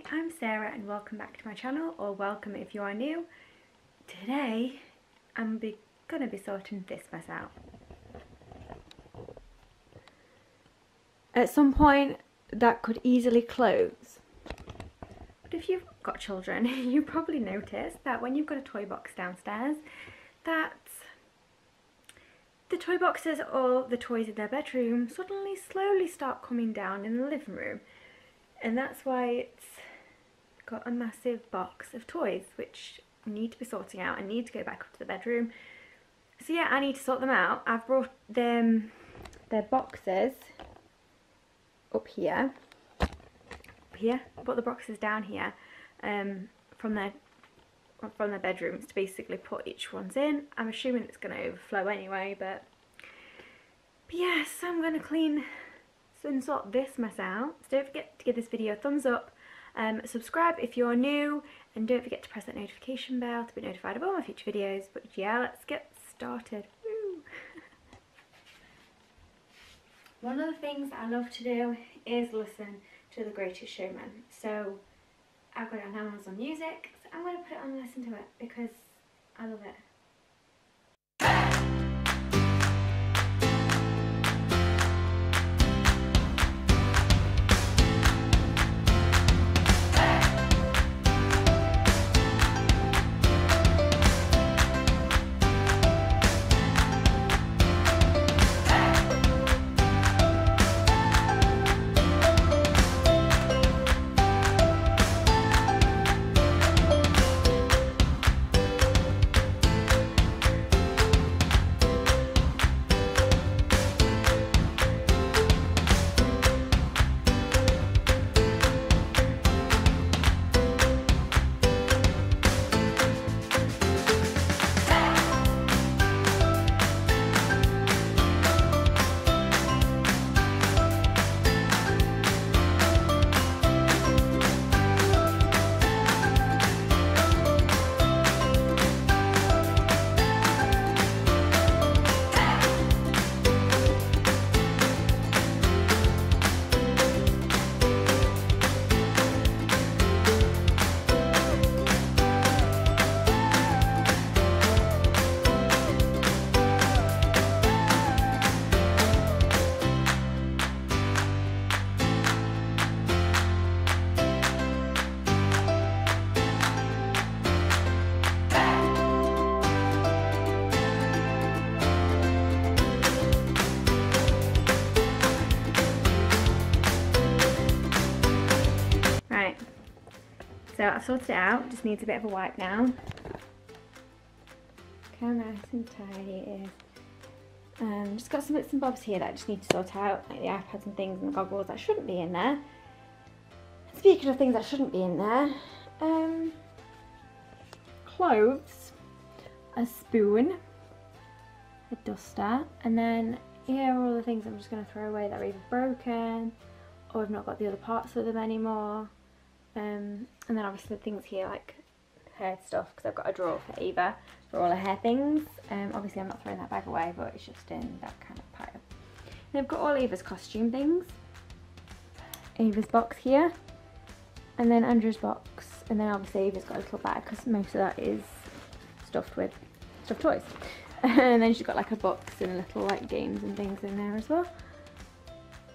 Hi, I'm Sarah and welcome back to my channel, or welcome if you are new. Today I'm gonna be sorting this mess out. At some point that could easily close. But if you've got children, you probably noticed that when you've got a toy box downstairs, that the toy boxes or the toys in their bedroom suddenly slowly start coming down in the living room. And that's why it's got a massive box of toys which need to be sorting out and need to go back up to the bedroom. So yeah, I need to sort them out. I've brought them their boxes up here. I put the boxes down here from their bedrooms to basically put each one's in. I'm assuming it's going to overflow anyway, but yes, I'm going to clean and sort this mess out. So don't forget to give this video a thumbs up, subscribe if you're new, and don't forget to press that notification bell to be notified of all my future videos. But yeah, let's get started. Woo. One of the things I love to do is listen to The Greatest Showman. So I've got it on Amazon Music, so I'm going to put it on and listen to it because I love it. So I've sorted it out, just needs a bit of a wipe now. Look how nice and tidy it is. Just got some bits and bobs here that I just need to sort out, like the iPads and things and the goggles that shouldn't be in there. Speaking of things that shouldn't be in there, clothes, a spoon, a duster, and then here are all the things I'm just going to throw away that are either broken or I've not got the other parts of them anymore. And then obviously the things here like hair stuff, because I've got a drawer for Ava for all her hair things. Obviously I'm not throwing that bag away, but it's just in that kind of pile. And I've got all Ava's costume things, Ava's box here, and then Andrew's box, and then obviously Ava's got a little bag because most of that is stuffed with stuffed toys. And then she's got like a box and a little like games and things in there as well.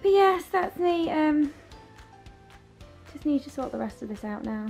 But yes, that's me. Just need to sort the rest of this out now.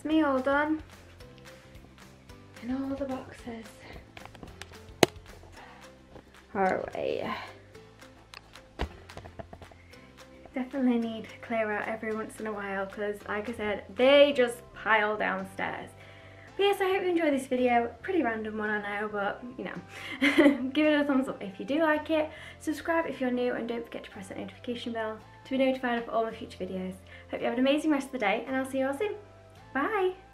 that's me all done. And all the boxes are away. Definitely need to clear out every once in a while because, like I said, they just pile downstairs. But yes, I hope you enjoyed this video. Pretty random one, I know, but you know. Give it a thumbs up if you do like it. Subscribe if you're new, and don't forget to press that notification bell to be notified of all my future videos. Hope you have an amazing rest of the day, and I'll see you all soon. Bye!